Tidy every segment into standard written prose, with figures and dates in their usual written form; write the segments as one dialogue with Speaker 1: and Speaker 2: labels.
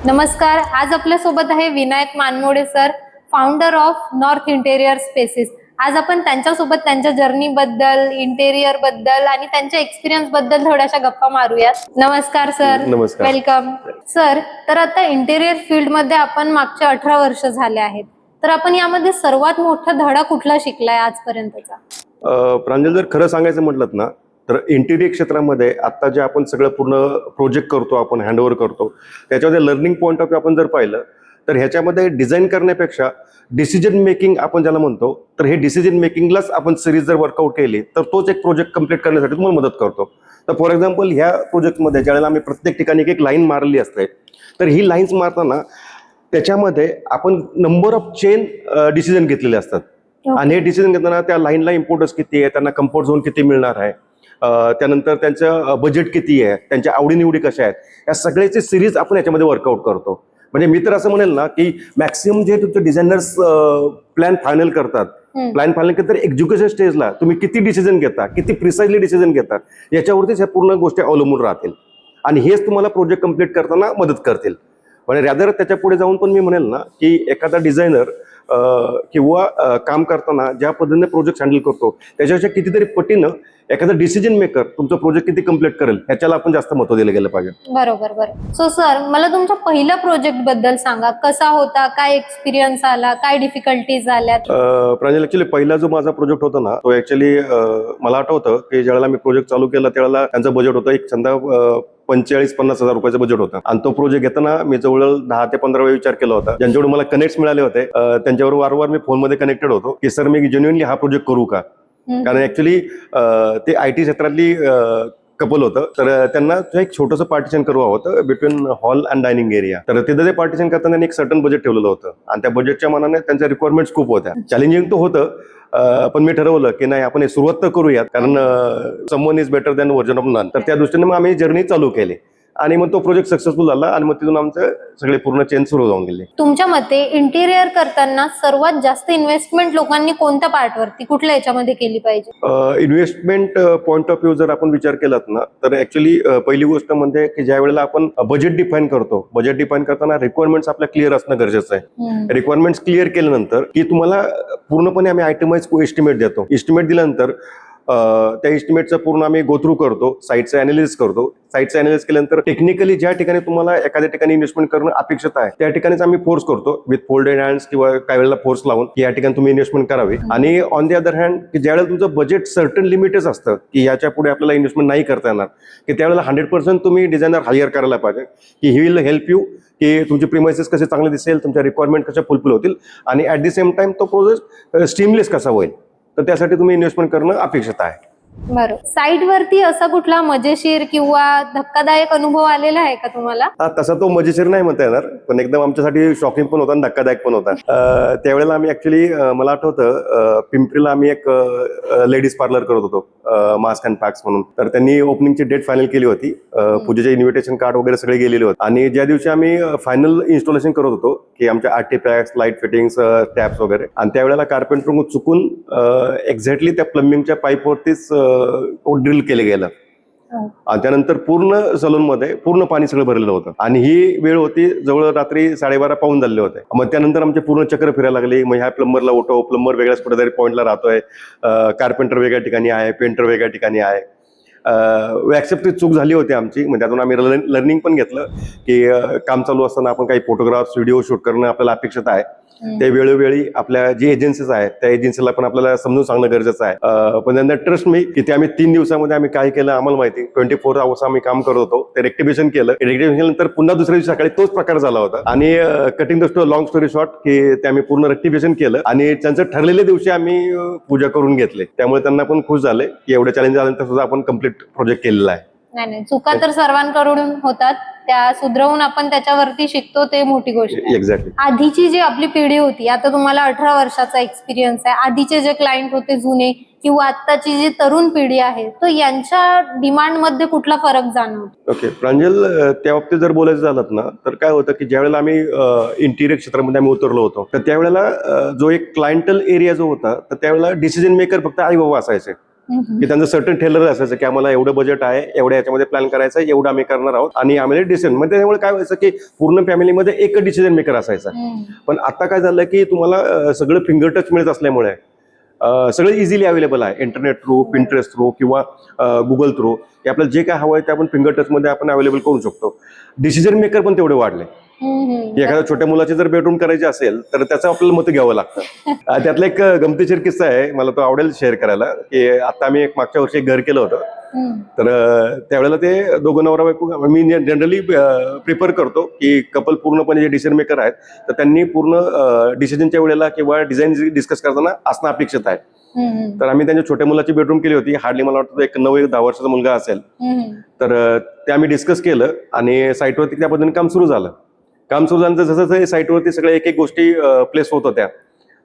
Speaker 1: नमस्कार. आज आपल्या सोबत आहे Vinayak Manmode sir, founder of North Interior Spaces. आज आपण त्यांच्यासोबत त्यांच्या जर्नी बद्दल, इंटेरियर बद्दल आणि त्यांच्या एक्सपिरियन्स बद्दल थोड्याशा गप्पा मारूयात. नमस्कार सर.
Speaker 2: नमस्कार.
Speaker 1: Welcome sir. तर आता इंटेरियर फील्ड मध्ये आपण मागचे 18 वर्ष झाले आहेत, तर आपण यामध्ये सर्वात मोठा धडा कुठला शिकलाय आजपर्यंतचा?
Speaker 2: प्रांजल, जर खरं सांगायचं म्हटलं ना तर इंटेरियर क्षेत्रामध्ये आता जे आपण सगळं पूर्ण प्रोजेक्ट करतो, आपण हँडओव्हर करतो, त्याच्यामध्ये लर्निंग पॉईंट ऑफ व्ह्यू आपण जर पाहिलं तर ह्याच्यामध्ये डिझाईन करण्यापेक्षा डिसिजन मेकिंग आपण ज्याला म्हणतो, तर हे डिसिजन मेकिंगलाच आपण सिरीज जर वर्कआउट केली तर तोच एक प्रोजेक्ट कम्प्लीट करण्यासाठी तुम्हाला मदत करतो. तर फॉर एक्झाम्पल ह्या प्रोजेक्टमध्ये ज्यावेळेला आम्ही प्रत्येक ठिकाणी एक लाईन मारलेली असते, तर ही लाईन्स मारताना त्याच्यामध्ये आपण नंबर ऑफ चेन डिसिजन घेतलेले असतात. आणि हे डिसिजन घेताना त्या लाईनला इम्पॉर्टन्स किती आहे, त्यांना कम्फर्ट झोन किती मिळणार आहे, त्यानंतर त्यांचं बजेट किती आहे, त्यांच्या आवडीनिवडी कशा आहेत, या सगळ्याची सिरीज आपण याच्यामध्ये वर्कआउट करतो. म्हणजे मी तर असं म्हणेल ना की मॅक्सिमम जे तुमचे डिझायनर्स प्लॅन फायनल करतात, प्लॅन फायनल करतात एज्युकेशन स्टेजला तुम्ही किती डिसिजन घेता, किती प्रिसाइजली डिसिजन घेता, याच्यावरतीच ह्या पूर्ण गोष्टी अवलंबून राहतील आणि हेच तुम्हाला प्रोजेक्ट कम्प्लीट करताना मदत करतील. म्हणजे रॅदर त्याच्या पुढे जाऊन पण मी म्हणेल ना की एखादा डिझायनर किंवा काम करताना ज्या पद्धतीने प्रोजेक्ट हँडल करतो त्याच्यापेक्षा कितीतरी पटीनं एखादा डिसिजन मेकर तुमचा प्रोजेक्ट किती कम्प्लीट करेल ह्याच्याला आपण जास्त महत्त्व दिलं गेलं पाहिजे.
Speaker 1: बरोबर. सो सर, मला तुमच्या पहिल्या प्रोजेक्ट बद्दल सांगा. कसा होता, काय एक्सपिरियन्स आला, काय डिफिकल्टीज आल्यात?
Speaker 2: प्रांजल, ऍक्च्युली पहिला जो माझा प्रोजेक्ट होता ना तो ऍक्च्युली मला आठवतं की ज्यावेळेला मी प्रोजेक्ट चालू केला त्यावेळेला त्यांचं बजेट होतं एक 45-50 हजार रुपयाचं बजेट होतं. आणि तो प्रोजेक्ट घेताना मी जवळ 10 ते 15 वेळा विचार केला होता. ज्यांच्याकडून मला कनेक्ट मिळाले होते त्यांच्यावर वारंवार मी फोनमध्ये कनेक्टेड होतो की सर मी जेन्युइनली हा प्रोजेक्ट करू का. कारण ऍक्च्युली ते IT क्षेत्रातली कपल होतं, तर त्यांना एक छोटंसं पार्टिशन करू होतं between hall and dining area. तर तिथं ते पार्टिशन करताना त्यांनी एक सर्टन बजेट ठेवलेलं होतं आणि त्या बजेटच्या मानाने त्यांच्या रिक्वायरमेंट्स खूप होत्या. चॅलेंजिंग तो होतं, पण मी ठरवलं की नाही आपण हे सुरुवात तर करूयात, कारण someone is better than version of none. तर त्या दृष्टीने मग आम्ही जर्नी चालू केली आणि मग तो प्रोजेक्ट सक्सेसफुल झाला आणि मग तिथून आमचं सगळे पूर्ण चेन सुरू जाऊन गेले.
Speaker 1: तुमच्या मते इंटेरियर करताना सर्वात जास्त इन्व्हेस्टमेंट लोकांनी कोणत्या पार्टवरती, कुठल्या याच्यामध्ये केली पाहिजे?
Speaker 2: इन्व्हेस्टमेंट पॉईंट ऑफ व्ह्यू जर आपण विचार केलात ना तर ऍक्च्युली पहिली गोष्ट म्हणजे की ज्या वेळेला आपण बजेट डिफाईन करतो, बजेट डिफाईन करताना रिक्वायरमेंट्स आपल्या क्लिअर असणं गरजेचं आहे. रिक्वायरमेंट्स क्लिअर केल्यानंतर की तुम्हाला पूर्णपणे आम्ही आयटमाइज एस्टिमेट देतो. एस्टिमेट दिल्यानंतर त्या एस्टिमेटचं पूर्ण आम्ही गो थ्रू करतो, साईटचं अनालिसिस करतो. साईटचं अनालिसिस केल्यानंतर टेक्निकली ज्या ठिकाणी तुम्हाला एखाद्या ठिकाणी इन्व्हेस्टमेंट करणं अपेक्षित आहे त्या ठिकाणीच आम्ही फोर्स करतो विथ फोल्डेड हँड्स किंवा काही वेळेला फोर्स लावून की या ठिकाणी तुम्ही इन्व्हेस्टमेंट करावी. आणि ऑन द अदर हँड की ज्यावेळेला तुमचं बजेट सर्टन लिमिटेड असतं की याच्या पुढे आपल्याला इन्व्हेस्टमेंट नाही करता येणार, की त्यावेळेला 100% तुम्ही डिझायनर हायर करायला पाहिजे की ही विल हेल्प यू की तुमचे प्रिमाइसेस कसे चांगले दिसेल, तुमच्या रिक्वायरमेंट कशा फुलफिल होतील आणि ऍट द सेम टाइम तो प्रोजेक्ट स्टीमलेस कसा होईल. तर त्यासाठी तुम्ही इन्व्हेस्टमेंट करणं अपेक्षित आहे.
Speaker 1: बरोबर. साईट वरती असा कुठला मजेशीर किंवा धक्कादायक अनुभव आलेला आहे का तुम्हाला?
Speaker 2: तसा तो मजेशीर नाही म्हणता येणार, पण एकदम आमच्यासाठी शॉकिंग पण होता आणि धक्कादायक पण होता. त्यावेळेला आम्ही ऍक्च्युली मला आठवतं पिंपरीला आम्ही एक लेडीज पार्लर करत होतो, मास्क अँड पॅक्स म्हणून. तर त्यांनी ओपनिंगची डेट फायनल केली होती, पूजेचे इन्व्हिटेशन कार्ड वगैरे सगळे गेलेले होते. आणि ज्या दिवशी आम्ही फायनल इन्स्टॉलेशन करत होतो की आमच्या आर्टिफॅक्ट्स, लाईट फिटिंग्स, टॅप्स वगैरे, आणि त्यावेळेला कार्पेंटर चुकून एक्झॅक्टली त्या प्लंबिंगच्या पाईपवरतीच ड्रिल केलं गेलं आणि त्यानंतर पूर्ण सलूनमध्ये पूर्ण पाणी सगळं भरलेलं होतं. आणि ही वेळ होती जवळ रात्री 12:30 पाऊण झाले होते. मग त्यानंतर आमचे पूर्ण चक्र फिरायला लागली. मग ह्या प्लंबरला उठव, प्लंबर वेगळ्याच कुठेतरी पॉईंटला राहतोय, कार्पेंटर वेगळ्या ठिकाणी आहे, पेंटर वेगळ्या ठिकाणी आहे. ऍक्सेप्टची चूक झाली होती आमची. म्हणजे त्यातून आम्ही लर्निंग पण घेतलं की काम चालू असताना आपण काही फोटोग्राफ्स, व्हिडिओ शूट करणं आपल्याला अपेक्षित आहे. ते वेळोवेळी आपल्या जी एजन्सीज आहेत त्या एजन्सीला पण आपल्याला समजून सांगणं गरजेचं आहे. पण त्यांना ट्रस्ट मी की ते आम्ही 3 दिवसामध्ये आम्ही काय केलं आम्हाला माहिती. 24 आवर्स आम्ही काम करत होतो. ते रेक्टिव्हेशन केलं. रेक्टिव्हेशन केल्यानंतर पुन्हा दुसऱ्या दिवशी सकाळी तोच प्रकार झाला होता. आणि cutting the story, long story short, की ते आम्ही पूर्ण रेक्टिव्हेशन केलं आणि त्यांचं ठरलेल्या दिवशी आम्ही पूजा करून घेतले. त्यामुळे त्यांना पण खुश झाले की एवढं चॅलेंज आल्यानंतर सुद्धा आपण कम्प्लीट प्रोजेक्ट केलेला आहे.
Speaker 1: नाही, चुका तर सर्वांकडून होतात, त्या सुधरवून आपण त्याच्यावरती शिकतो, ते मोठी गोष्ट आहे.
Speaker 2: एक्झॅक्टली.
Speaker 1: आधीची जी आपली पिढी होती, आता तुम्हाला 18 वर्षाचा एक्सपिरियन्स आहे, आधीचे जे क्लायंट होते जुने किंवा आताची जी तरुण पिढी आहे, तर यांच्या डिमांड मध्ये कुठला फरक जाणवतो?
Speaker 2: ओके प्रांजल, त्या बाबतीत जर बोलायचं झालं ना तर काय होतं की ज्यावेळेला आम्ही इंटिरियर क्षेत्रामध्ये आम्ही उतरलो होतो तर त्यावेळेला जो एक क्लायंटल एरिया जो होता तर त्यावेळेला डिसिजन मेकर फक्त आई बाबा असायचे. की त्यांचं सर्टन ठेलर असायचं की आम्हाला एवढं बजेट आहे, एवढ्या याच्यामध्ये प्लॅन करायचं आहे, एवढं आम्ही करणार आहोत आणि आम्हाला डिसिजन. मग त्यामुळे काय व्हायचं की पूर्ण फॅमिलीमध्ये एक डिसिजन मेकर असायचा. पण आता काय झालं की तुम्हाला सगळं फिंगर टच मिळत असल्यामुळे सगळं इझिली अवेलेबल आहे. इंटरनेट थ्रू, पिंटरेस्ट थ्रू किंवा गुगल थ्रू, की आपल्याला जे काय हवं आहे ते आपण फिंगर टचमध्ये आपण अवेलेबल करू शकतो. डिसिजन मेकर पण तेवढे वाढले. एखाद्या छोट्या मुलाची जर बेडरूम करायची असेल तर त्याचं आपल्याला मत घ्यावं लागतं. त्यातला एक गमतीशीर किस्सा आहे, मला तो आवडेल शेअर करायला. की आता आम्ही मागच्या वर्षी एक घर केलं होतं. तर त्यावेळेला ते दोघं नवरा बायको, मी जनरली प्रिफर करतो की कपल पूर्णपणे जे डिसिजन मेकर आहेत तर त्यांनी पूर्ण डिसिजनच्या वेळेला किंवा डिझाईन डिस्कस करताना असणं अपेक्षित आहे. तर आम्ही त्यांच्या छोट्या मुलाची बेडरूम केली होती. हार्डली मला वाटतं एक 9-10 वर्षाचा मुलगा असेल. तर ते आम्ही डिस्कस केलं आणि साईटवरती त्या पद्धतीने काम सुरू झालं. काम सुरू झाल्यानंतर जसं साईटवरती सगळ्या एक एक गोष्टी प्लेस होत होत्या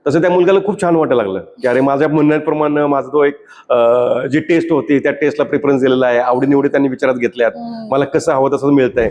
Speaker 2: तसं त्या मुलगाला खूप छान वाटायला लागलं की अरे माझ्या म्हणण्याप्रमाणे माझा तो एक जी टेस्ट होती त्या टेस्टला प्रेफरन्स दिलेला आहे, आवडीनिवडी त्यांनी विचारात घेतल्यात, मला कसं हवं तसं मिळतंय.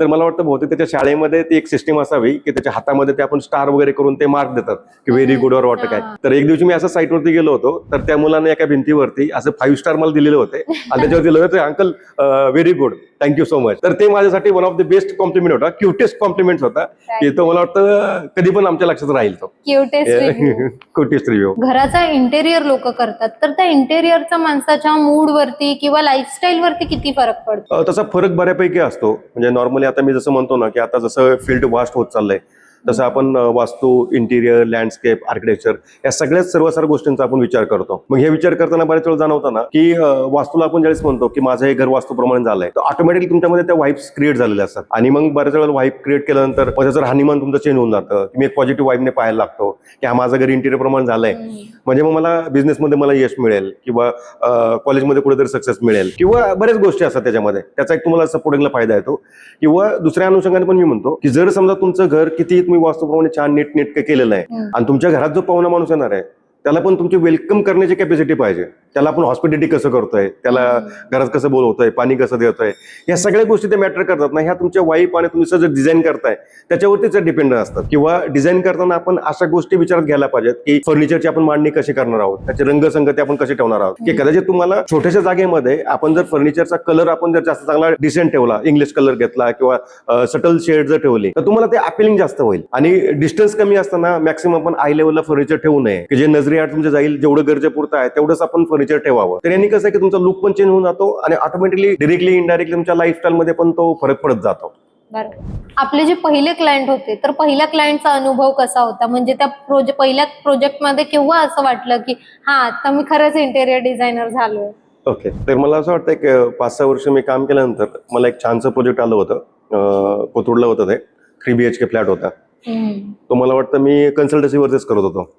Speaker 2: तर मला वाटतं बहुतेक त्याच्या शाळेमध्ये ती एक सिस्टीम असावी की त्याच्या हातामध्ये ते आपण स्टार वगैरे करून ते मार्क देतात की व्हेरी गुड और वाटत काय. तर एक दिवशी मी असं साईटवरती गेलो होतो तर त्या मुलाने एका भिंतीवरती असं 5 स्टार मला दिलेले होते आणि त्याच्यावरती लिहिलं होतं uncle very good, thank you so much. तर ते माझ्यासाठी one of the best compliment होता, क्युटेस्ट कॉम्प्लिमेंट होता की तो मला वाटतं कधी पण आमच्या लक्षात राहील. तो क्युटेस्ट रिव्ह्यू.
Speaker 1: घराचा इंटेरियर लोक करतात तर त्या इंटेरियरचा माणसाच्या मूड वरती किंवा लाईफस्टाईल वरती किती फरक पडतो?
Speaker 2: तसा फरक बऱ्यापैकी असतो. म्हणजे नॉर्मली आता मी जसं म्हणतो ना की आता जसं फील्ड वास्ट होत चाललंय तसं आपण वास्तू, इंटिरियर, लँडस्केप, आर्किटेक्चर या सगळ्याच सर्व गोष्टींचा आपण विचार करतो. मग हे विचार करताना बऱ्याच वेळ जाणवतं ना की वास्तूला आपण ज्यावेळेस म्हणतो की माझं हे घर वास्तूप्रमाणे झालंय तर ऑटोमॅटिकली तुमच्यामध्ये त्या वाईब्स क्रिएट झालेल्या असतात. आणि मग बऱ्याच वेळेला वाईब क्रिएट केल्यानंतर त्याचं राहणीमान तुमचं चेंज होऊन जातं. मी एक पॉझिटिव्ह वाईबने पाहायला लागतो की हा माझं घर इंटिरियर प्रमाणे झालंय, म्हणजे मग मला बिझनेसमध्ये मला यश मिळेल किंवा कॉलेजमध्ये कुठेतरी सक्सेस मिळेल किंवा बऱ्याच गोष्टी असतात त्याच्यामध्ये. त्याचा एक तुम्हाला सपोर्टिंगला फायदा येतो. किंवा दुसऱ्या अनुषंगाने पण मी म्हणतो की जर समजा तुमचं घर किती तुम्ही वास्तूप्रमाणे छान नीटनेटकं केलेलं आहे आणि तुमच्या घरात जो पाहुणा माणूस येणार आहे त्याला पण तुमची वेलकम करण्याची कॅपॅसिटी पाहिजे. त्याला आपण हॉस्पिटॅलिटी कसं करतोय, त्याला घरात कसं बोलवतोय, पाणी कसं देतोय, या सगळ्या गोष्टी ते मॅटर करतात ना. ह्या तुमच्या वाईफ आणि तुम्ही जर डिझाईन करताय त्याच्यावरतीच डिपेंड असतात. किंवा डिझाईन करताना आपण अशा गोष्टी विचारात घ्यायला पाहिजेत की फर्निचरची आपण मांडणी कशी करणार आहोत, त्याची रंगसंगती आपण कशी ठेवणार आहोत. की कदाचित तुम्हाला छोट्याशा जागेमध्ये आपण जर फर्निचरचा कलर आपण जर जास्त चांगला डिसेंट ठेवला, इंग्लिश कलर घेतला किंवा सटल शेड जर ठेवली तर तुम्हाला ते अपिलिंग जास्त होईल. आणि डिस्टन्स कमी असताना मॅक्सिमम आपण आय लेवलला फर्निचर ठेवू नये की जे नजरी आड तुमच्या जाईल, जेवढं गरजेपुरतं आहे तेवढंच आपण फर्निचर ठेवावं. तर यांनी कसं आहे की तुमचा लुक पण चेंज होऊन जातो आणि ऑटोमॅटिकली डायरेक्टली इनडायरेक्टली तुमच्या लाईफस्टाईल मध्ये पण तो फरक पडत जातो.
Speaker 1: आपले जे पहिले क्लायंट होते तर पहिल्या क्लायंटचा अनुभव कसा होता? म्हणजे त्या पहिल्या प्रोजेक्टमध्ये केव्हा असं वाटलं की हा आता मी खरंच इंटेरियर डिझायनर झालोय?
Speaker 2: ओके, तर मला असं वाटतं की 5-6 वर्ष मी काम केल्यानंतर मला एक छानसं प्रोजेक्ट आलं होतं. कोथरूडला होतं ते 3 BHK फ्लॅट होता. तो मला वाटतं मी कन्सल्टन्सीवरतीच करत होतो.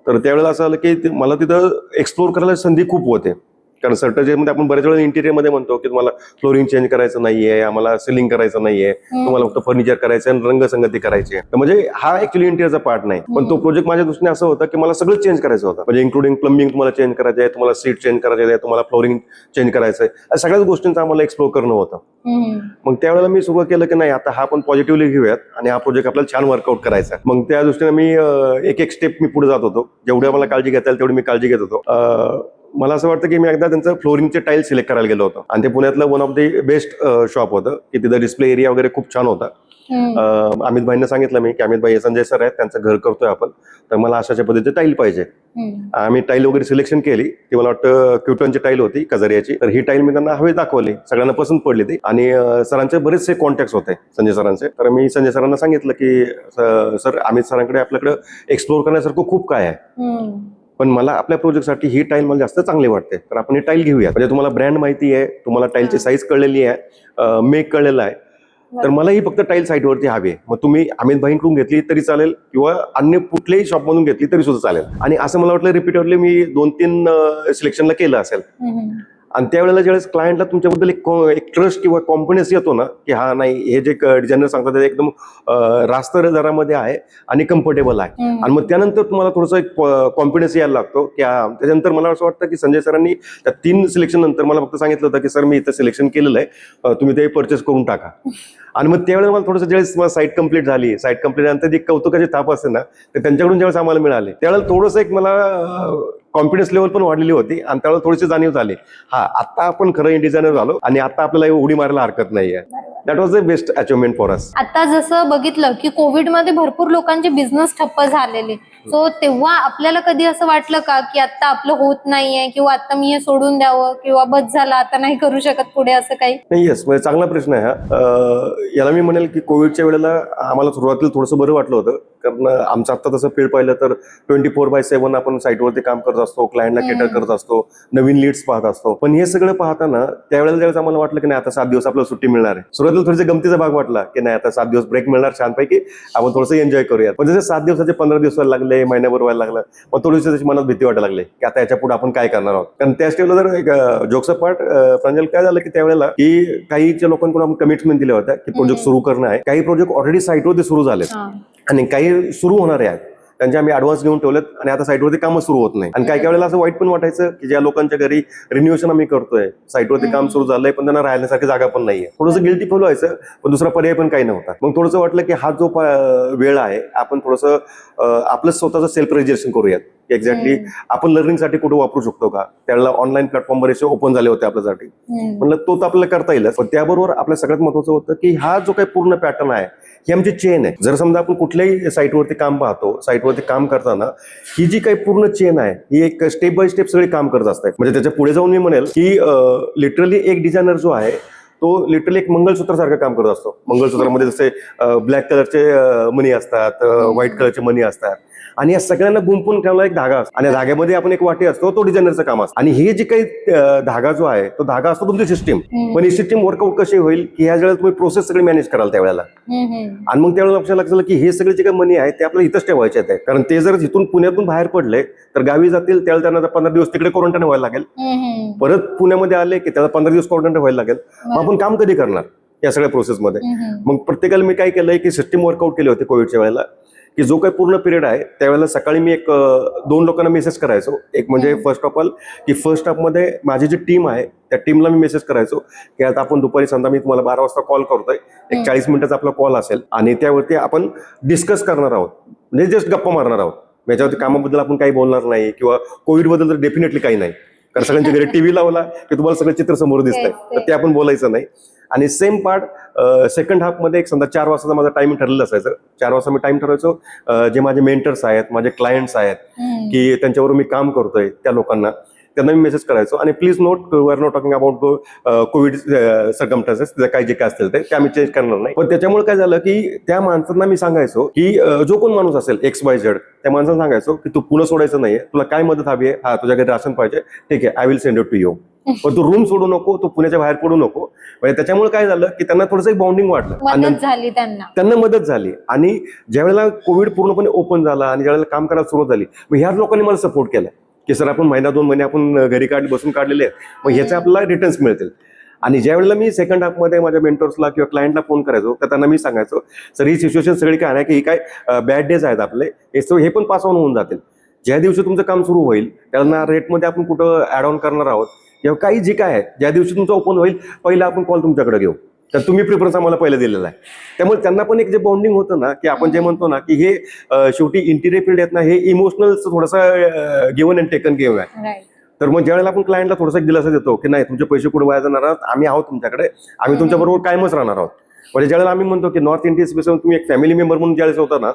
Speaker 2: तर त्यावेळेला असं आलं की मला तिथं एक्सप्लोर करायला संधी खूप होते. कारण सर्टनमध्ये आपण बऱ्याच वेळा इंटिरियरमध्ये म्हणतो की तुम्हाला फ्लोरिंग चेंज करायचं नाहीये, आम्हाला सिलिंग करायचं नाहीये, तुम्हाला फक्त फर्निचर करायचं आणि रंगसंगती करायची. तर म्हणजे हा ऍक्च्युअली इंटिरियरचा पार्ट नाही. पण तो प्रोजेक्ट माझ्या दृष्टीने असं होतं की मला सगळं चेंज करायचं होतं. म्हणजे इन्क्लुडिंग प्लंबिंग तुम्हाला चेंज करायचं आहे, तुम्हाला सीट चेंज करायचं आहे, तुम्हाला फ्लोरिंग चेंज करायचं आहे, सगळ्याच गोष्टींचं आम्हाला एक्सप्लोर करणं होतं. मग त्यावेळेला मी सुरुवात केलं की नाही आता हा आपण पॉझिटिव्हली घेऊयात आणि हा प्रोजेक्ट आपल्याला छान वर्कआउट करायचा. मग त्या दृष्टीने मी एक स्टेप मी पुढे जात होतो. जेवढ्या मला काळजी घेता येईल तेवढी मी काळजी घेत होतो. मला असं वाटतं की मी एकदा त्यांचं फ्लोरिंगचे टाईल सिलेक्ट करायला गेलो होतो आणि ते पुण्यातलं one of the best shop होतं की तिथं डिस्प्ले एरिया वगैरे खूप छान होता. अमित भाईंना सांगितलं मी की अमित भाई संजय सर आहेत, त्यांचं घर करतोय आपण, तर मला अशाच्या पद्धतीचे टाईल पाहिजे. आम्ही टाईल वगैरे सिलेक्शन केली. ती मला वाटतं क्युटनची टाईल होती कजारियाची. तर ही टाईल मी त्यांना हवे दाखवली, सगळ्यांना पसंत पडली ती. आणि सरांचे बरेचसे कॉन्टॅक्ट होते संजय सरांचे. तर मी संजय सरांना सांगितलं की सर अमित सरांकडे आपल्याकडे एक्सप्लोर करण्यासारखं खूप काय आहे, पण मला आपल्या प्रोजेक्टसाठी ही टाईल मला जास्त चांगली वाटते, तर आपण ही टाईल घेऊया. म्हणजे तुम्हाला ब्रँड माहिती आहे, तुम्हाला टाईलची साईज कळलेली आहे, मेक कळलेला आहे, तर मला ही फक्त टाईल साईटवरती हवी आहे. मग तुम्ही अमित भाईंकडून घेतली तरी चालेल किंवा अन्य कुठल्याही शॉपमधून घेतली तरी सुद्धा चालेल. आणि असं मला वाटलं रिपीटेडली मी 2-3 सिलेक्शनला केलं असेल. आणि त्यावेळेला ज्यावेळेस क्लायंटला तुमच्याबद्दल एक ट्रस्ट किंवा कॉन्फिडन्स येतो ना की हा नाही हे जे डिझायनर सांगतात ते एकदम रास्त दरामध्ये आहे आणि कम्फर्टेबल आहे, आणि मग त्यानंतर तुम्हाला थोडंसं एक कॉन्फिडन्स यायला लागतो की हा. त्याच्यानंतर मला असं वाटतं की संजय सरांनी त्या 3 सिलेक्शन नंतर मला फक्त सांगितलं होतं की सर मी इथं सिलेक्शन केलेलं आहे, तुम्ही ते परचेस करून टाका. आणि मग त्यावेळेला मला थोडंसं ज्यावेळेस मला साईट कंप्लीट झाली, साईट कंप्लीट नंतर जी कौतुकाची थाप असते ना, तर त्यांच्याकडून ज्यावेळेस आम्हाला मिळाले त्यावेळेला थोडंसं एक मला कॉन्फिडन्स लेवल पण वाढलेली होती आणि त्यावेळेला थोडीशी जाणीव झाली, हा आता आपण खरं डिझायनर झालो आणि आता आपल्याला उडी मारायला हरकत नाहीये. That was the best achievement for us.
Speaker 1: आता जसं बघितलं की कोविडमध्ये भरपूर लोकांचे बिझनेस ठप्प झालेले, सो तेव्हा आपल्याला कधी असं वाटलं का की आता आपलं होत नाहीये किंवा आता मी हे सोडून द्यावं किंवा बस झालं आता नाही करू शकत पुढे, असं काही?
Speaker 2: नाही, येस, म्हणजे चांगला प्रश्न आहे हा. याला मी म्हणेल की कोविडच्या वेळेला आम्हाला सुरुवातीला थोडंसं बरं वाटलं होतं, कारण आमचं आता तसं फील्ड पाहिलं तर 24/7 आपण साईटवरती काम करत असतो, क्लायंटला केटर करत असतो, नवीन लीड्स पाहत असतो. पण हे सगळं पाहताना त्यावेळेला ज्यावेळेस आम्हाला वाटलं की नाही आता 7 दिवस आपल्याला सुट्टी मिळणार आहे, सुरुवातीला थोडीसा गमतीचा भाग वाटला की नाही आता 7 दिवस ब्रेक मिळणार छानपैकी, आपण थोडंसं एन्जॉय करूया. पण जसे 7 दिवसाचे 15 दिवस व्हायला लागले, महिन्याभर व्हायला लागलं, मग थोडीशी त्याची मनात भीती वाटायला लागली की आता याच्या पुढे आपण काय करणार आहोत. कारण त्याच वेळेला जर एक जोक्स पार्ट प्रांजल, काय झालं की त्यावेळेला की काहीच्या लोकांकडून आपण कमिटमेंट दिल्या होत्या की प्रोजेक्ट सुरू करणं आहे. काही प्रोजेक्ट ऑलरेडी साईटवरती सुरू झाले आणि काही सुरू होणारे आहेत, त्यांचे आम्ही ऍडव्हान्स घेऊन ठेवलेत आणि आता साईटवरती कामं सुरू होत नाही. आणि काही काही वेळेला असं वाईट पण वाटायचं की ज्या लोकांच्या घरी रिन्युएशन आम्ही करतोय, साईटवरती काम सुरू झालंय पण त्यांना राहण्यासारखी जागा पण नाहीये, थोडंसं गिल्टी फील व्हायचं, पण दुसरा पर्याय पण काही नव्हता. मग थोडंसं वाटलं की हा जो वेळ आहे आपण थोडंसं आपलं स्वतःचं सेल्फ रजिस्ट्रेशन करूयात. एक्झॅक्टली आपण लर्निंगसाठी कुठे वापरू शकतो का, त्याला ऑनलाईन प्लॅटफॉर्म बरेचसे ओपन झाले होते आपल्यासाठी, म्हणलं तो तर आपल्याला करता येईल. पण त्याबरोबर आपल्या सगळ्यात महत्वाचं होतं की हा जो काही पूर्ण पॅटर्न आहे ही आमची चेन आहे. जर समजा आपण कुठल्याही साईटवरती काम पाहतो, साईटवरती काम करताना ही जी काही पूर्ण चेन आहे ही एक स्टेप बाय स्टेप सगळी काम करत असतात. म्हणजे त्याच्या पुढे जाऊन मी म्हणेल की लिटरली एक डिझायनर जो आहे तो लिटरली एक मंगलसूत्र सारखं काम करत असतो. मंगलसूत्रामध्ये जसे ब्लॅक कलरचे मनी असतात, व्हाईट कलरचे मनी असतात आणि या सगळ्यांना गुंपून ठेवला एक धागा असतो आणि धाग्यामध्ये आपण एक वाटी असतो, तो डिझायनरचं काम असतं. आणि हे जे काही धागा जो आहे तो धागा असतो तुमची सिस्टीम. पण ही सिस्टीम वर्कआउट कशी होईल की ह्या वेळेला तुम्ही प्रोसेस सगळी मॅनेज कराल त्यावेळेला. आणि मग त्यावेळेला लक्षात लागलं की हे सगळे जे काही मनी आहे ते आपल्याला इथंच ठेवायचे आहेत, कारण ते जर इथून पुण्यातून बाहेर पडले तर गावी जातील, त्यावेळेला त्यांना 15 दिवस तिकडे क्वारंटाईन व्हायला लागेल, परत पुण्यामध्ये आले की त्याला 15 दिवस क्वारंटाईन व्हायला लागेल. मग आपण काम कधी करणार या सगळ्या प्रोसेसमध्ये? मग प्रत्येकाला मी काय केलंय की सिस्टीम वर्कआउट केली होती कोविडच्या वेळेला, की जो काही पूर्ण पिरियड आहे त्यावेळेला सकाळी मी एक 2 लोकांना मेसेज करायचो. एक म्हणजे फर्स्ट ऑफ ऑल की फर्स्ट हाफमध्ये माझी जी टीम आहे त्या टीमला मी मेसेज करायचो की आता आपण दुपारी समजा मी तुम्हाला 12 वाजता कॉल करतोय, एक 40 मिनिटाचा आपला कॉल असेल आणि त्यावरती आपण डिस्कस करणार आहोत, म्हणजे जस्ट गप्पा मारणार आहोत. याच्यावरती कामाबद्दल आपण काही बोलणार नाही किंवा कोविडबद्दल तर डेफिनेटली काही नाही, कारण सगळ्यांच्या घरी टीव्ही लावला की तुम्हाला सगळं चित्र समोर दिसतंय, तर ते आपण बोलायचं नाही. आणि सेम पार्ट सेकंड हाफमध्ये एक समजा 4 वाजता माझा टाइम ठरलेलं असायचं. 4 वाजता मी टाइम ठरवायचो, जे माझे मेंटर्स आहेत, माझे क्लायंट्स आहेत की त्यांच्यावर मी काम करतोय त्या लोकांना, त्यांना मी मेसेज करायचो. आणि please note, we are not talking about COVID circumstances, काही जे काय असतील ते आम्ही चेंज करणार नाही. पण त्याच्यामुळे काय झालं की त्या माणसांना मी सांगायचो की जो कोण माणूस असेल XYZ, त्या माणसांना सांगायचो की तू पुणे सोडायचं नाहीये, तुला काय मदत हवी आहे, हा तुझ्या घरी राशन पाहिजे, ठीक आहे, I will send it to you, पण तू रूम सोडू नको, तू पुण्याच्या बाहेर पडू नको. म्हणजे त्याच्यामुळे काय झालं की त्यांना थोडंसं एक बॉन्डिंग वाटलं,
Speaker 1: मदत झाली त्यांना
Speaker 2: मदत झाली. आणि ज्यावेळेला कोविड पूर्णपणे ओपन झाला आणि ज्यावेळेला काम करायला सुरुवात झाली, मग ह्याच लोकांनी मला सपोर्ट केला की सर आपण 1-2 महिने आपण घरी बसून काढलेले आहेत, मग ह्याचे आपल्याला रिटर्न्स मिळतील. आणि ज्या वेळेला मी सेकंड हाफमध्ये माझ्या मेंटर्सला किंवा क्लायंटला फोन करायचो तर त्यांना मी सांगायचो सर ही सिच्युएशन सगळी काय आहे की ही काय बॅड डेज आहेत आपले, हे पण पास ऑन होऊन जातील. ज्या दिवशी तुमचं काम सुरू होईल त्यांना रेटमध्ये आपण कुठं ऍड ऑन करणार आहोत किंवा काही जे काय आहे, ज्या दिवशी तुमचं ओपन होईल पहिला आपण कॉल तुमच्याकडे घेऊ, तर तुम्ही प्रिफरन्स आम्हाला पहिलं दिलेला आहे. त्यामुळे त्यांना पण एक जे बॉन्डिंग होतं ना की आपण जे म्हणतो ना की हे शेवटी इंटिरियर फील्ड आहेत ना, हे इमोशनल थोडासा गिव्हन अँड टेकन गेम आहे. तर मग ज्यावेळेला आपण क्लायंटला थोडासा दिलासा देतो की नाही तुमचे पैसे कुठे वाया जाणार आहात, आम्ही आहोत तुमच्याकडे, आम्ही तुमच्याबरोबर कायमच राहणार आहोत. म्हणजे ज्यावेळेला आम्ही म्हणतो की नॉर्थ इंडियन स्पेशल तुम्ही एक फॅमिली मेंबर म्हणून ज्यावेळेस होता ना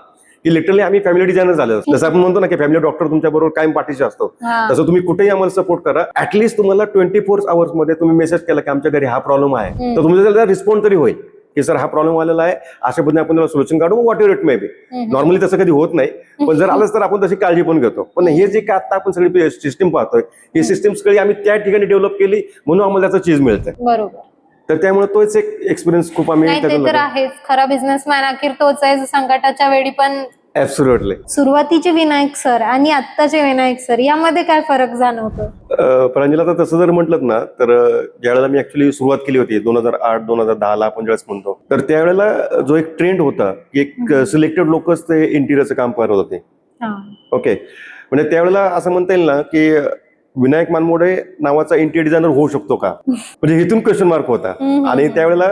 Speaker 2: की लिटरली आम्ही फॅमिली डिझायनर झालो. जसं आपण म्हणतो ना की फॅमिली डॉक्टर तुमच्या बरोबर कायम पाठीशी असतो, तसं तुम्ही कुठेही आम्हाला सपोर्ट करा. ऍटलीस्ट तुम्हाला 24 आवर्स मध्ये तुम्ही मेसेज केला की आमच्या घरी हा प्रॉब्लेम आहे, तर तुमचा त्याला रिस्पॉन्ड तरी होईल की सर हा प्रॉब्लेम आलेला आहे, अशा पद्धतीने आपण त्याला सोल्युशन काढू, what ever it may be. Normally तसं कधी होत नाही, पण जर आलंच तर आपण तशी काळजी पण घेतो. पण हे जे काय आता आपण सगळी सिस्टीम पाहतोय, ही सिस्टीम सगळी आम्ही त्या ठिकाणी डेव्हलप केली म्हणून आम्हाला त्याचं चीज मिळतंय.
Speaker 1: बरोबर.
Speaker 2: तर त्यामुळे तोच एक एक्सपिरियन्स खूप आम्ही
Speaker 1: ते तर आहेच, खरा बिझनेसमॅन अखेर तोच आहे जो संकटाच्या वेळी पण.
Speaker 2: ऍब्सोल्युटली.
Speaker 1: सुरुवातीचे विनायक सर आणि आत्ताचे विनायक सर यामध्ये काय फरक जाणवतो?
Speaker 2: प्रांजल, आता तसं जर म्हटलं ना तर ज्यावेळेला मी ऍक्च्युली सुरुवात केली होती 2008-2010 आपण ज्यावेळेस म्हणतो, तर त्यावेळेला जो एक ट्रेंड होता की एक सिलेक्टेड लोकच ते इंटिरियरचं काम करत होते. ओके, म्हणजे त्यावेळेला असं म्हणता येईल ना की विनायक मानमोडे नावाचा इंटिरियर डिझायनर होऊ शकतो का, म्हणजे इथून क्वेश्चन मार्क होता. आणि त्यावेळेला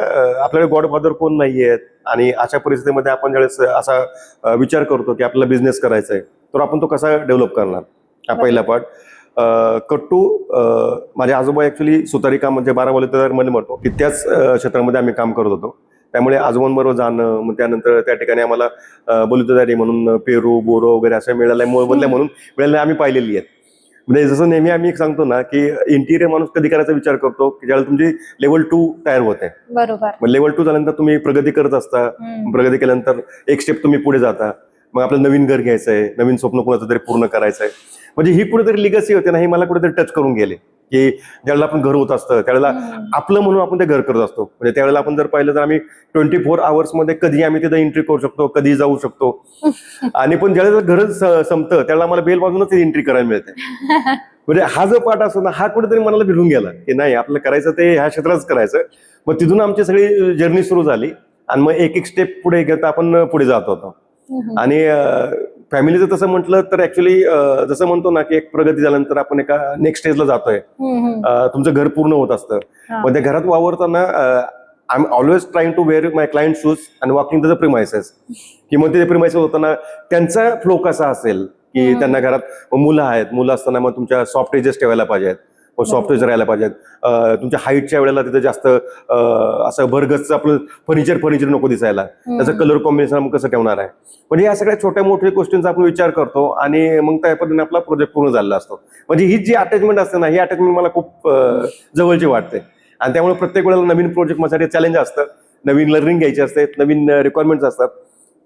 Speaker 2: आपल्याकडे गॉडफादर कोण नाहीयेत आणि अशा परिस्थितीमध्ये आपण ज्यावेळेस असा विचार करतो की आपल्याला बिझनेस करायचा आहे, तर आपण तो कसा डेव्हलप करणार, हा पहिला पार्ट. कट्टू माझे आजोबा ऍक्च्युली सुतारी काम म्हणजे 12 मध्ये म्हणतो की त्याच क्षेत्रामध्ये आम्ही काम करत होतो. त्यामुळे आजोबांबरोबर जाणं, मग त्यानंतर त्या ठिकाणी आम्हाला बलुतेदारी म्हणून पेरू बोरो वगैरे अशा मिळाल्या मोबदल्या म्हणून मिळाल्या आम्ही पाहिलेली आहेत. म्हणजे जसं नेहमी आम्ही सांगतो ना की इंटिरियर माणूस कधी करायचा विचार करतो की ज्यावेळेला तुमची लेवल 2 तयार होते.
Speaker 1: बरोबर.
Speaker 2: मग लेवल 2 झाल्यानंतर तुम्ही प्रगती करत असता. प्रगती केल्यानंतर एक स्टेप तुम्ही पुढे जाता. मग आपलं नवीन घर घ्यायचंय, नवीन स्वप्न कोणाचं तरी पूर्ण करायचंय. म्हणजे ही कुठेतरी लिगसी होते ना, ही मला कुठेतरी टच करून गेले की ज्यावेळेला आपण घर होत असतं त्यावेळेला आपलं म्हणून आपण ते घर करत असतो. म्हणजे त्यावेळेला आपण जर पाहिलं तर आम्ही 24 आवर्स मध्ये कधी आम्ही तिथे एंट्री करू शकतो, कधी जाऊ शकतो. आणि पण ज्यावेळेला घर संपतं त्यावेळेला आम्हाला बेल वाजूनच एंट्री करायला मिळते. म्हणजे हा जो पार्ट असतो ना, हा कुठेतरी मनाला भिडून गेला की नाही आपलं करायचं ते ह्या क्षेत्रातच करायचं. मग तिथून आमची सगळी जर्नी सुरू झाली आणि मग एक एक स्टेप पुढे घेत आपण पुढे जात होतो. आणि फॅमिलीचं तसं म्हटलं तर ऍक्च्युली जसं म्हणतो ना की एक प्रगती झाल्यानंतर आपण एका नेक्स्ट स्टेजला जातोय. तुमचं घर पूर्ण होत असतं. पण त्या घरात वावरताना I am always trying to wear my client shoes and walking the premises. की मग ते प्रिमायसेस होताना त्यांचा फ्लो कसा असेल की त्यांना घरात मुलं आहेत, मुलं असताना मग तुमच्या सॉफ्ट एजेस ठेवायला पाहिजेत, सॉफ्ट एज राहायला पाहिजेत. तुमच्या हाईटच्या वेळेला तिथे जास्त असं भरगच आपलं फर्निचर नको दिसायला, त्याचं कलर कॉम्बिनेशन कसं ठेवणार आहे. म्हणजे या सगळ्या छोट्या मोठ्या गोष्टींचा आपण विचार करतो आणि मग त्या पद्धतीने आपला प्रोजेक्ट पूर्ण झालेला असतो. म्हणजे ही जी अटॅचमेंट असते ना, ही अटॅचमेंट मला खूप जवळची वाटते. आणि त्यामुळे प्रत्येक वेळेला नवीन प्रोजेक्ट माझ्यासाठी चॅलेंज असतं, नवीन लर्निंग घ्यायची असते, नवीन रिक्वायरमेंट्स असतात.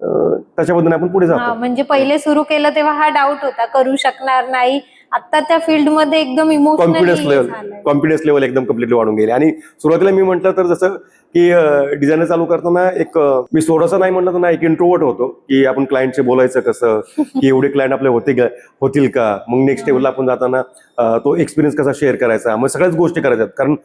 Speaker 2: त्याच्या पद्धतीने आपण पुढे जातो.
Speaker 1: म्हणजे पहिले सुरू केलं तेव्हा हा डाऊट होता, करू शकणार नाही. आता त्या फील्ड मध्ये एकदम
Speaker 2: कॉन्फिडन्स लेवल एकदम कम्प्लिटली वाढून गेले. आणि सुरुवातीला मी म्हटलं तर जसं की डिझायनर चालू करताना एक मी थोडंसं नाही म्हटलं तर ना एक इंट्रोवर्ट होतो की आपण क्लायंटशी बोलायचं कसं, की एवढे क्लायंट आपले होतील का. मग नेक्स्ट लेवलला आपण जाताना तो एक्सपिरियन्स कसा शेअर करायचा, मग सगळ्याच गोष्टी करायच्यात. कारण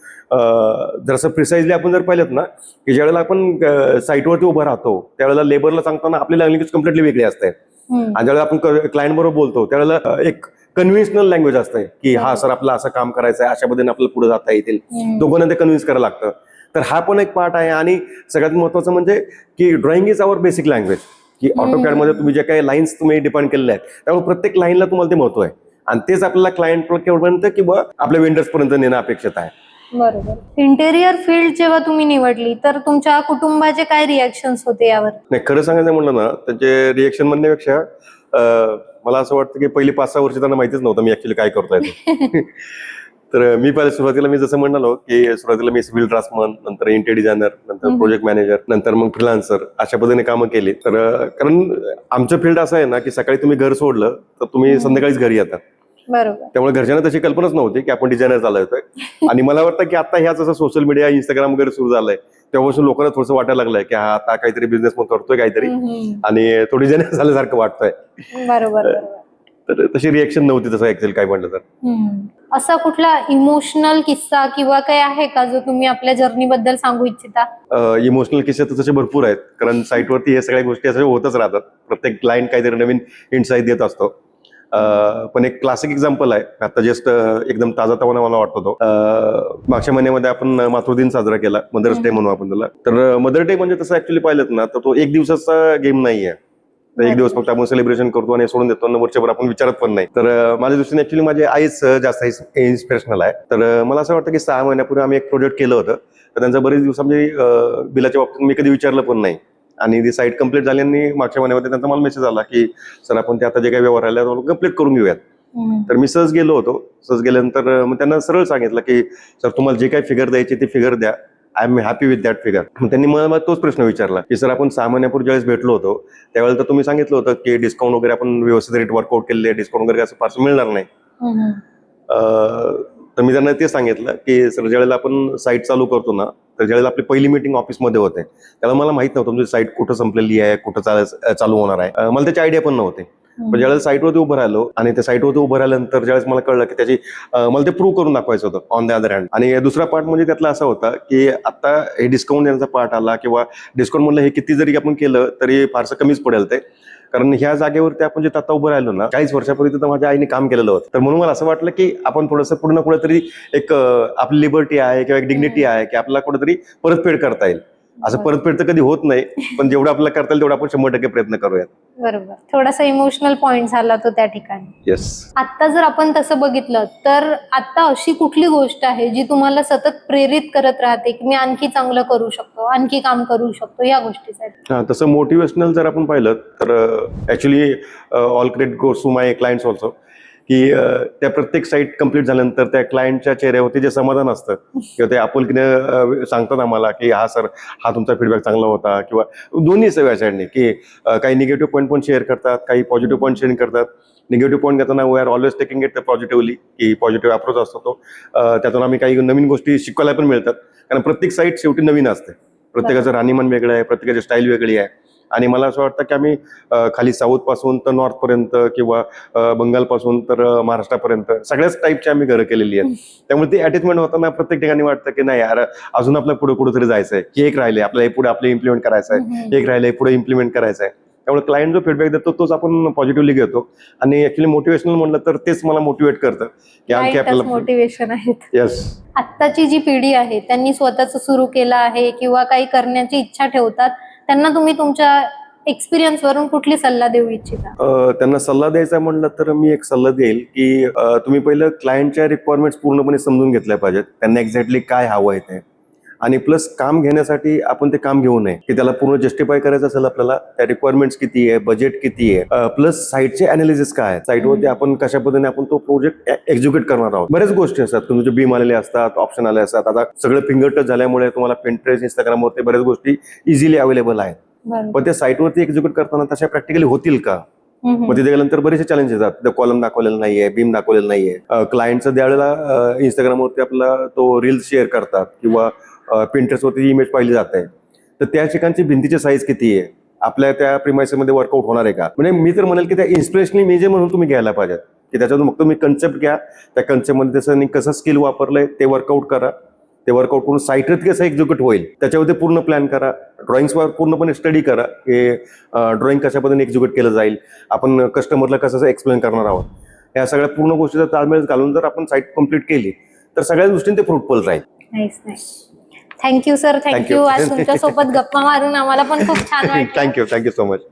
Speaker 2: जसं प्रिसाइजली आपण जर पाहिलं ना की ज्यावेळेला आपण साईटवरती उभं राहतो त्यावेळेला लेबरला सांगताना आपली लँग्वेज कम्प्लिटली वेगळी असते. आणि ज्यावेळेला आपण क्लायंट बरोबर बोलतो त्यावेळेला एक कन्व्हिन्शनल लँग्वेज असते की हा सर आपलं असं काम करायचं आहे, अशा पद्धतीने आपल्याला पुढे जाता येतील. दोघांना ते कन्व्हिन्स करायला लागतं. तर हा पण एक पार्ट आहे. आणि सगळ्यात महत्वाचं म्हणजे की drawing is our basic language. की ऑटोकॅडमध्ये तुम्ही जे काही लाईन्स तुम्ही डिफाईन केलेल्या आहेत त्यामुळे प्रत्येक लाईनला तुम्हाला ते महत्व आहे. आणि तेच आपल्याला क्लायंट पर्यंत किंवा आपल्या वेंडर्स पर्यंत नेणं अपेक्षित आहे.
Speaker 1: बरोबर. इंटेरियर फील्ड जेव्हा तुम्ही निवडली तर तुमच्या कुटुंबाचे काय रिएक्शन्स होते यावर?
Speaker 2: नाही, खरं सांगायचं म्हणलं ना त्याचे रिएक्शन म्हणण्यापेक्षा मला असं वाटतं की पहिली 5-6 वर्ष त्यांना माहितीच नव्हतं मी ऍक्च्युली काय करतोय ते. तर मी पहिले सुरुवातीला मी जसं म्हणालो की सुरुवातीला मी सिव्हिल ड्राफ्ट्समन, नंतर इंटेरियर डिझायनर, नंतर प्रोजेक्ट मॅनेजर, नंतर मग फ्रीलान्सर अशा पद्धतीने कामं केली. तर कारण आमचं फील्ड असं आहे ना की सकाळी तुम्ही घर सोडलं तर तुम्ही संध्याकाळीच घरी येतात.
Speaker 1: बरोबर.
Speaker 2: त्यामुळे घरच्यांना तशी कल्पनाच नव्हती की आपण डिझायनर चालवतोय. आणि मला वाटतं की आता ह्या जसं सोशल मीडिया, इंस्टाग्राम वगैरे सुरू झालंय तेव्हापासून लोकांना थोडंसं वाटायला लागलंय की हा आता काहीतरी बिझनेस पण करतोय काहीतरी आणि तो डिझायनर झाल्यासारखं वाटतंय.
Speaker 1: बरोबर.
Speaker 2: तर तशी रिएक्शन नव्हती तसं ऍक्च्युअली काय म्हटलं तर.
Speaker 1: असा कुठला इमोशनल किस्सा किंवा काही आहे का जो तुम्ही आपल्या जर्नी बद्दल सांगू इच्छिता?
Speaker 2: इमोशनल किस्से तर तसे भरपूर आहेत. कारण साईटवरती हे सगळ्या गोष्टी अशा होतच राहतात. प्रत्येक क्लायंट काहीतरी नवीन इन्साईट देत असतो. पण एक क्लासिक एक्झाम्पल आहे आता जस्ट एकदम ताजा तवाना मला वाटतो तो. मागच्या महिन्यामध्ये आपण मातृदिन साजरा केला, मदर्स डे म्हणू आपण त्याला. तर मदर डे म्हणजे तसं ऍक्च्युली पाहिलं ना तर तो एक दिवसाचा गेम नाहीये. तर एक दिवस फक्त आपण सेलिब्रेशन करतो आणि सोडून देतो आणि वर्षभर आपण विचारत पण नाही. तर माझ्या दृष्टीने ऍक्च्युली माझी आईच जास्त इन्स्पिरेशनल आहे. तर मला असं वाटतं की 6 महिन्यापूर्वी आम्ही एक प्रोजेक्ट केलं होतं. तर त्यांचा बरेच दिवस म्हणजे बिलाच्या बाबतीत मी कधी विचारलं पण नाही. आणि ती साईट कम्प्लीट झाली आणि मागच्या महिन्यामध्ये त्यांचा मला मेसेज आला की सर आपण ते आता जे काही व्यवहार राहिले कम्प्लीट करून घेऊयात. तर मी सहज गेलो होतो. सहज गेल्यानंतर मग त्यांना सरळ सांगितलं की सर तुम्हाला जे काही फिगर द्यायची ती फिगर द्या. I am happy with that figure. मग त्यांनी मला तोच प्रश्न विचारला की सर आपण 6 महिन्यापूर्वी ज्यावेळेस भेटलो होतो त्यावेळेला तर तुम्ही सांगितलं होतं की डिस्काउंट वगैरे आपण व्यवस्थित रेट वर्कआउट केलेले, डिस्काउंट वगैरे असं फारसं मिळणार नाही. तर मी त्यांना ते सांगितलं की सर ज्यावेळेला आपण साईट चालू करतो ना तर ज्यावेळेला आपली पहिली मीटिंग ऑफिसमध्ये होते त्याला मला माहित नव्हतं तुमची साईट कुठं संपलेली आहे, कुठं चालू होणार आहे. मला त्याची आयडिया पण नव्हती. पण ज्यावेळेला साईटवरती उभं राहिलो आणि त्या साईटवरती उभं राहिल्यानंतर ज्यावेळेस मला कळलं की त्याची मला ते प्रूव्ह करून दाखवायचं होतं ऑन द अदर हँड. आणि दुसरा पार्ट म्हणजे त्यातला असा होता की आता हे डिस्काउंट देण्याचा पार्ट आला किंवा डिस्काउंट म्हणलं हे किती जरी आपण केलं तरी फारसं कमीच पडेल ते. कारण ह्या जागेवरती आपण जे आता उभं राहिलो ना 40 वर्षापूर्वी तर माझ्या आईने काम केलेलं होतं. तर म्हणून मला असं वाटलं की आपण थोडंसं कुठेतरी एक आपली लिबर्टी आहे किंवा एक डिग्निटी आहे की आपल्याला कुठेतरी परतफेड करता येईल. असं परतफेड तर कधी होत नाही, पण जेवढं आपल्याला करता येईल तेवढं आपण 100% प्रयत्न करूयात.
Speaker 1: बरोबर. थोडासा इमोशनल पॉइंट झाला तो त्या ठिकाणी.
Speaker 2: येस.
Speaker 1: आता जर आपण तसं बघितलं तर आता अशी कुठली गोष्ट आहे जी तुम्हाला सतत प्रेरित करत राहते की मी आणखी चांगलं करू शकतो, आणखी काम करू शकतो या गोष्टीसाठी?
Speaker 2: हा, तसं मोटिवेशनल जर आपण पाहिलं तर actually all credit goes to my clients also, की त्या प्रत्येक साईट कम्प्लीट झाल्यानंतर त्या क्लायंटच्या चेहऱ्यावरती जे समाधान असतं किंवा ते आपुलकीने सांगतात आम्हाला की हा सर, हा तुमचा फीडबॅक चांगला होता, किंवा दोन्ही सगळ्या साईडने की काही निगेटिव्ह पॉईंट पण शेअर करतात, काही पॉझिटिव्ह पॉईंट शेअर करतात. निगेटिव्ह पॉईंट घेताना we are always taking it positively, की पॉझिटिव्ह अप्रोच असतो तो. त्यातून आम्ही काही नवीन गोष्टी शिकवायला पण मिळतात, कारण प्रत्येक साईट शेवटी नवीन असते. प्रत्येकाचं राहणीमान वेगळं आहे, प्रत्येकाची स्टाईल वेगळी आहे. आणि मला असं वाटतं की आम्ही खाली साऊथ पासून तर नॉर्थ पर्यंत, किंवा बंगालपासून तर महाराष्ट्रापर्यंत सगळ्याच टाईपची आम्ही घरं केलेली आहेत. त्यामुळे ती अटॅचमेंट होताना प्रत्येक ठिकाणी वाटतं की नाही यार, अजून आपल्याला पुढे कुठेतरी जायचंय, की एक राहिले आपल्याला पुढे आपलं इम्प्लिमेंट करायचं आहे, एक राहिले पुढे इम्प्लिमेंट करायचं आहे. त्यामुळे क्लायंट जो फीडबॅक देतो तोच आपण पॉझिटिव्हली घेतो. आणि ऍक्च्युली मोटिवेशनल म्हणलं तर तेच मला मोटिवेट करतं की आणखी आपल्याला.
Speaker 1: मोटिवेशन आहेत.
Speaker 2: येस.
Speaker 1: आत्ताची जी पिढी आहे त्यांनी स्वतःच सुरू केलं आहे किंवा काही करण्याची इच्छा ठेवतात, त्यांना तुम्ही तुमच्या एक्सपिरियन्स वरून कुठली सल्ला देऊ इच्छिता?
Speaker 2: त्यांना सल्ला द्यायचा म्हणलं तर मी एक सल्ला देईल की तुम्ही पहिलं क्लायंटच्या रिक्वायरमेंट्स पूर्णपणे समजून घेतल्या पाहिजेत, त्यांना एक्झॅक्टली काय हवं आहे ते. आणि प्लस काम घेण्यासाठी आपण ते काम घेऊ नये की त्याला पूर्ण जस्टिफाय करायचं असेल आपल्याला, त्या रिक्वायरमेंट्स किती आहे, बजेट किती आहे, प्लस साईटचे अनालिसिस काय आहे, साईटवरती आपण कशा पद्धतीने आपण तो प्रोजेक्ट एक्झिक्यूट करणार आहोत. बऱ्याच गोष्टी असतात, तुमचे बीम आलेले असतात, ऑप्शन आले असतात. आता सगळं फिंगर टच झाल्यामुळे तुम्हाला Pinterest, इंस्टाग्रामवरती बऱ्याच गोष्टी इझिली अवेलेबल आहेत. पण त्या साईटवरती एक्झिक्यूट करताना तशा प्रॅक्टिकली होतील का? मग तिथे गेल्यानंतर बरेचसे चॅलेंज येतात. तिथे कॉलम दाखवलेलं नाहीये, बीम दाखवलेलं नाहीये. क्लायंटचं त्यावेळेला इंस्टाग्रामवरती आपला तो रील्स शेअर करतात, किंवा Pinterestवरती इमेज पाहिली जात आहे, तर त्या ठिकाणची भिंतीची साईज किती आहे, आपल्या त्या प्रिमाइसमध्ये वर्कआउट होणार आहे का? म्हणजे मी तर म्हणेल की त्या इन्स्पिरेशनल इमेज म्हणून तुम्ही घ्यायला पाहिजेत, की त्याच्यातून फक्त तुम्ही कन्सेप्ट घ्या, त्या कन्सेप्टमध्ये त्याचं कसं स्किल वापरलंय ते वर्कआउट करा. ते वर्कआउट करून साईटवरती कसं एक्झिक्यूट होईल त्याच्यावरती पूर्ण प्लॅन करा. ड्रॉइंग्सवर पूर्णपणे स्टडी करा की ड्रॉइंग कशा पद्धतीने एक्झिक्यूट केलं जाईल, आपण कस्टमरला कसं एक्सप्लेन करणार आहोत. या सगळ्या पूर्ण गोष्टीचा ताळमेळ घालून जर आपण साईट कम्प्लीट केली तर सगळ्याच गोष्टींनी ते फ्रुटफुल राहील.
Speaker 1: Thank you sir, thank you. आज तुमच्यासोबत गप्पा मारून आम्हाला पण खूप छान वाटलं.
Speaker 2: Thank you so much.